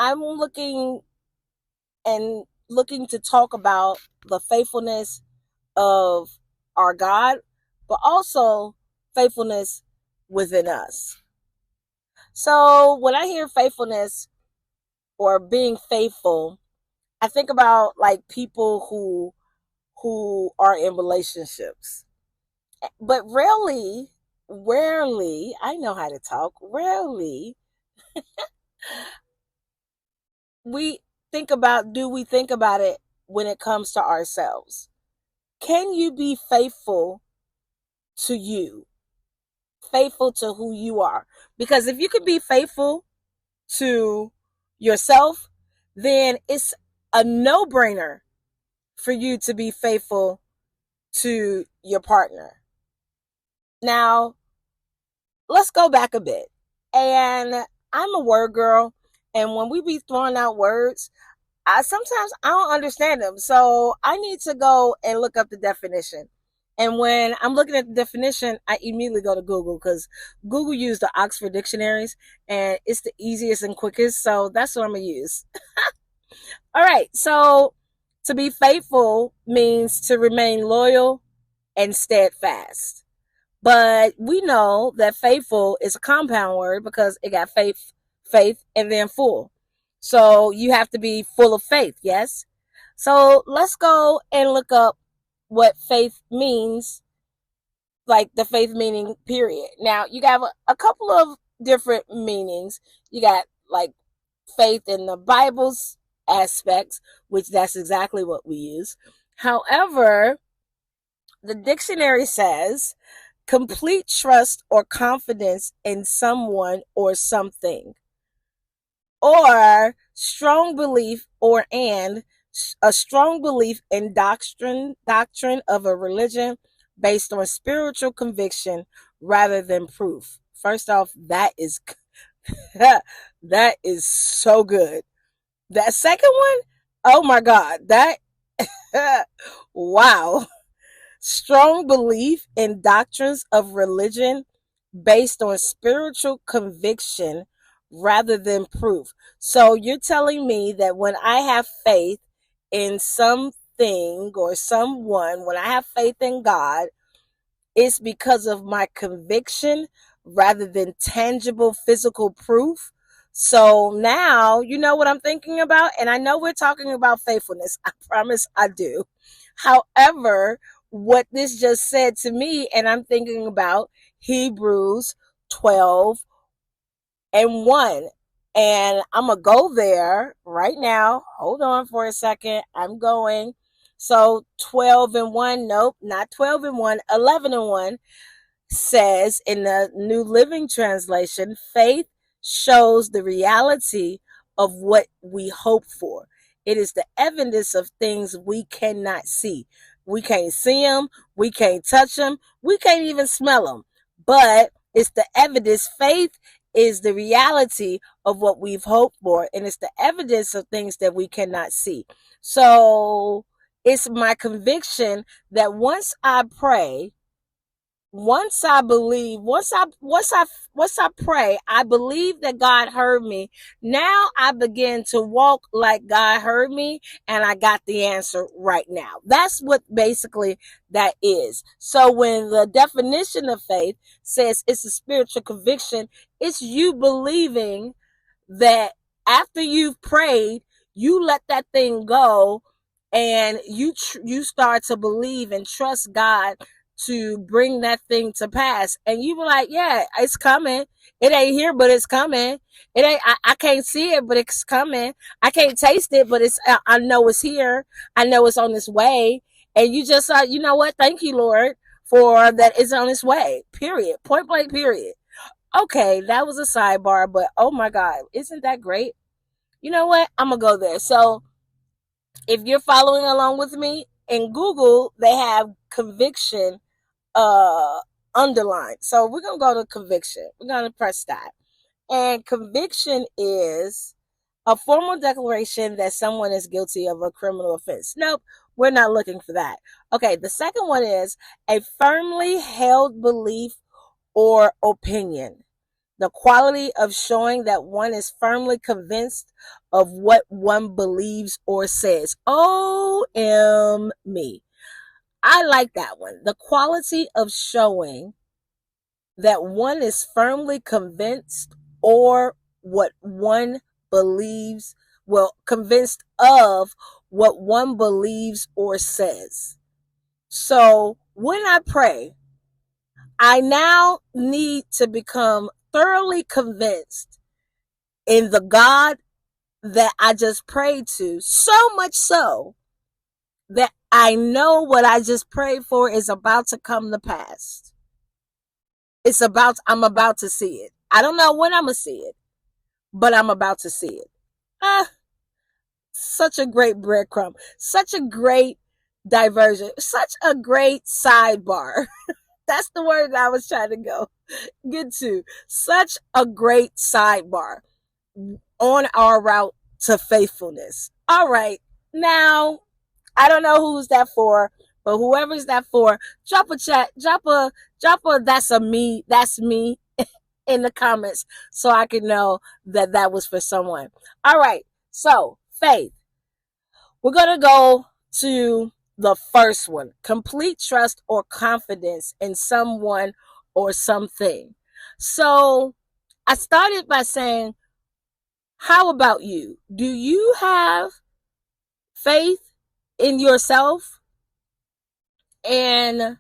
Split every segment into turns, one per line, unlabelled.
I'm looking to talk about the faithfulness of our God, but also faithfulness within us. So when I hear faithfulness or being faithful, I think about like people who are in relationships. But rarely, I know how to talk. Rarely we do we think about it when it comes to ourselves? Can you be faithful to you? Faithful to who you are? Because if you can be faithful to yourself, then it's a no-brainer for you to be faithful to your partner. Now, let's go back a bit. And I'm a word girl, and when we be throwing out words, I don't understand them. So I need to go and look up the definition. And when I'm looking at the definition, I immediately go to Google because Google used the Oxford dictionaries and it's the easiest and quickest. So that's what I'm going to use. All right. So to be faithful means to remain loyal and steadfast. But we know that faithful is a compound word because it got faith, and then full. So you have to be full of faith, yes? So let's go and look up what faith means, like the faith meaning, period. Now, you got a couple of different meanings. You got like faith in the Bible's aspects, which that's exactly what we use. However, the dictionary says complete trust or confidence in someone or something, or strong belief or and a strong belief in doctrine of a religion based on spiritual conviction rather than proof. First off, that is that is so good. That second one, oh my god, that wow. Strong belief in doctrines of religion based on spiritual conviction rather than proof. So you're telling me that when I have faith in something or someone, when I have faith in God, it's because of my conviction rather than tangible physical proof. So now you know what I'm thinking about. And I know we're talking about faithfulness. I promise I do. However, what this just said to me, and I'm thinking about Hebrews 12 and 1. And I'm going to go there right now. Hold on for a second. I'm going. So 12 and 1, nope, not 12 and 1, 11 and 1 says in the New Living Translation, faith shows the reality of what we hope for. It is the evidence of things we cannot see. We can't see them. We can't touch them. We can't even smell them. But it's the evidence. Faith is the reality of what we've hoped for. And it's the evidence of things that we cannot see. So it's my conviction that once I pray, once I believe, once I pray, I believe that God heard me. Now I begin to walk like God heard me and I got the answer right now. That's what basically that is. So when the definition of faith says it's a spiritual conviction, it's you believing that after you've prayed, you let that thing go and you start to believe and trust God to bring that thing to pass. And you were like, yeah, it's coming. It ain't here, but it's coming. It ain't, I can't see it, but it's coming. I can't taste it, but I know it's here. I know it's on its way. And you just, you know what? Thank you, Lord, for that it's on its way. Period. Point blank, period. Okay, that was a sidebar, but oh my God, isn't that great? You know what? I'm going to go there. So if you're following along with me in Google, they have conviction uh underlined. So we're gonna go to conviction. We're gonna press that. And conviction is a formal declaration that someone is guilty of a criminal offense. Nope, we're not looking for that. Okay, the second one is a firmly held belief or opinion. The quality of showing that one is firmly convinced of what one believes or says. Me. I like that one. The quality of showing that one is firmly convinced or what one believes, well, convinced of what one believes or says. So when I pray, I now need to become thoroughly convinced in the God that I just prayed to, so much so that I know what I just prayed for is about to come to pass. I'm about to see it. I don't know when I'm going to see it, but I'm about to see it. Ah, such a great breadcrumb, such a great diversion, such a great sidebar. That's the word that I was trying to get to. Such a great sidebar on our route to faithfulness. All right. Now, I don't know who's that for, but whoever's that for, drop a chat, drop a that's me in the comments so I can know that that was for someone. All right. So, faith. We're going to go to the first one. Complete trust or confidence in someone or something. So, I started by saying, how about you? Do you have faith in yourself and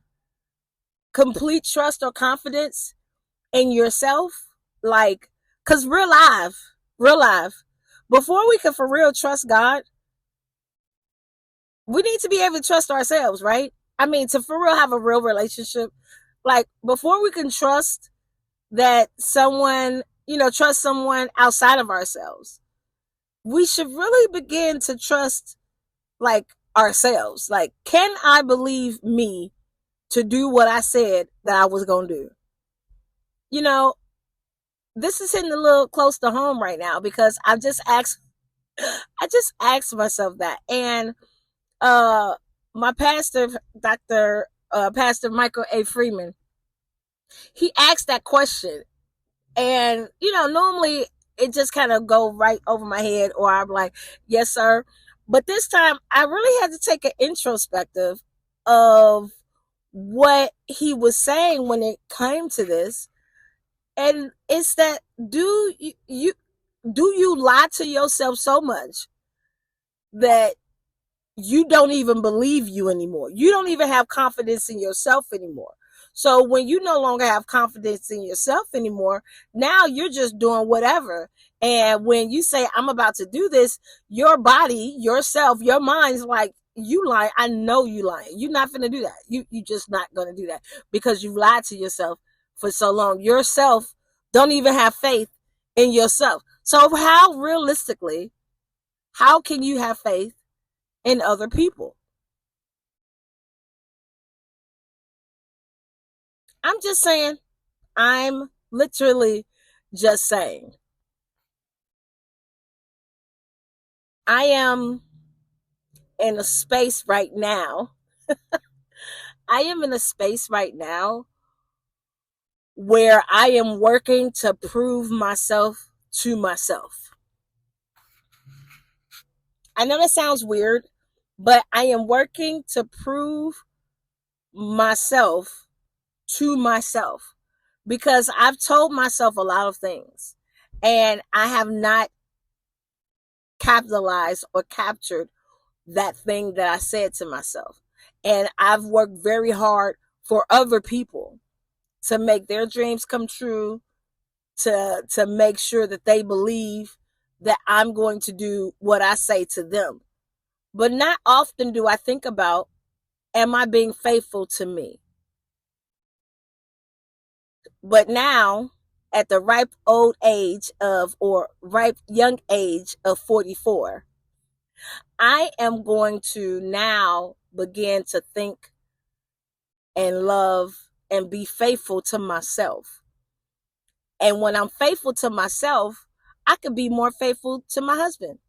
complete trust or confidence in yourself? Like, because real life, before we can for real trust God, we need to be able to trust ourselves, right? I mean, to for real have a real relationship, like before we can trust that someone, trust someone outside of ourselves, we should really begin to trust like ourselves. Like, can I believe me to do what I said that I was going to do? You know, this is hitting a little close to home right now because I just asked myself that. And uh my pastor, Pastor Michael A. Freeman, he asked that question. And, normally it just kind of go right over my head, or I'm like, yes, sir. But this time I really had to take an introspective of what he was saying when it came to this. And it's that, do you lie to yourself so much that you don't even believe you anymore? You don't even have confidence in yourself anymore. So when you no longer have confidence in yourself anymore, now you're just doing whatever. And when you say, I'm about to do this, your body, yourself, your mind's like, you lying. I know you lying. You're not going to do that. You just not going to do that because you lied to yourself for so long. Yourself don't even have faith in yourself. So how realistically, how can you have faith in other people? I'm just saying. I'm literally just saying. I am in a space right now. I am in a space right now where I am working to prove myself to myself. I know that sounds weird, but I am working to prove myself to myself because I've told myself a lot of things and I have not capitalized or captured that thing that I said to myself. And I've worked very hard for other people to make their dreams come true, to make sure that they believe that I'm going to do what I say to them. But not often do I think about, am I being faithful to me? But now, at the ripe old age of, or ripe young age of 44, I am going to now begin to think and love and be faithful to myself. And when I'm faithful to myself, I could be more faithful to my husband.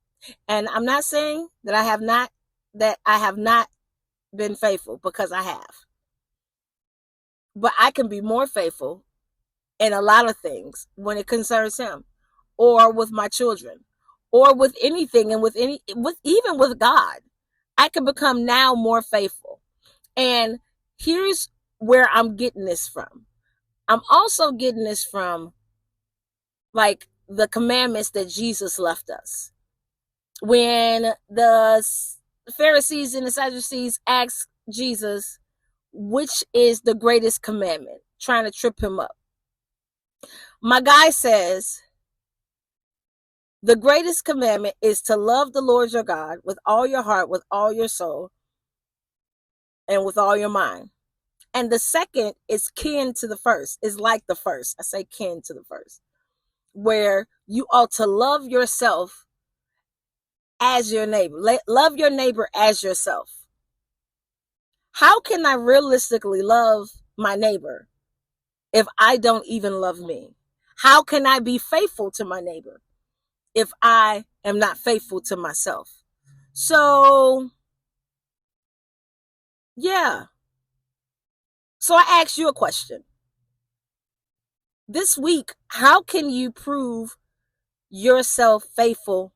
And I'm not saying that I have not been faithful, because I have. But I can be more faithful in a lot of things when it concerns him, or with my children, or with anything, and with even with God. I can become now more faithful. And here's where I'm getting this from. I'm also getting this from like the commandments that Jesus left us. When the Pharisees and the Sadducees asked Jesus, which is the greatest commandment, trying to trip him up, my guy says, the greatest commandment is to love the Lord your God with all your heart, with all your soul, and with all your mind. And the second is kin to the first, is like the first. I say kin to the first, where you ought to love yourself as your neighbor. Love your neighbor as yourself. How can I realistically love my neighbor if I don't even love me? How can I be faithful to my neighbor if I am not faithful to myself? So, yeah. So I ask you a question. This week, how can you prove yourself faithful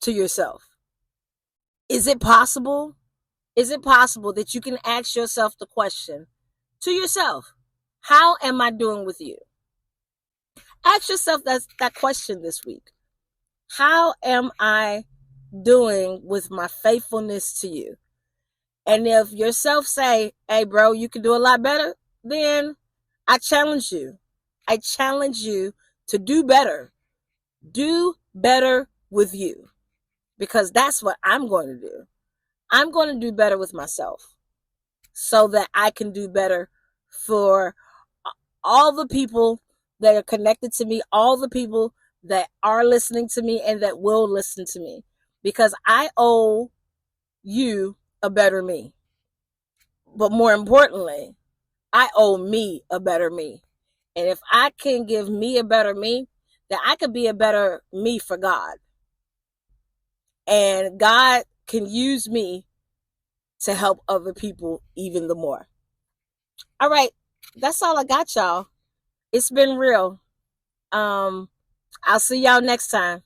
to yourself? Is it possible? Is it possible that you can ask yourself the question to yourself, how am I doing with you? Ask yourself that question this week. How am I doing with my faithfulness to you? And if yourself say, hey, bro, you can do a lot better, then I challenge you. I challenge you to do better. Do better with you, because that's what I'm going to do. I'm going to do better with myself so that I can do better for all the people that are connected to me, all the people that are listening to me and that will listen to me, because I owe you a better me. But more importantly, I owe me a better me. And if I can give me a better me, then I could be a better me for God. And God can use me to help other people even the more. All right, that's all I got, y'all. It's been real. I'll see y'all next time.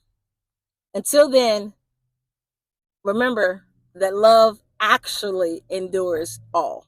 Until then, remember that love actually endures all.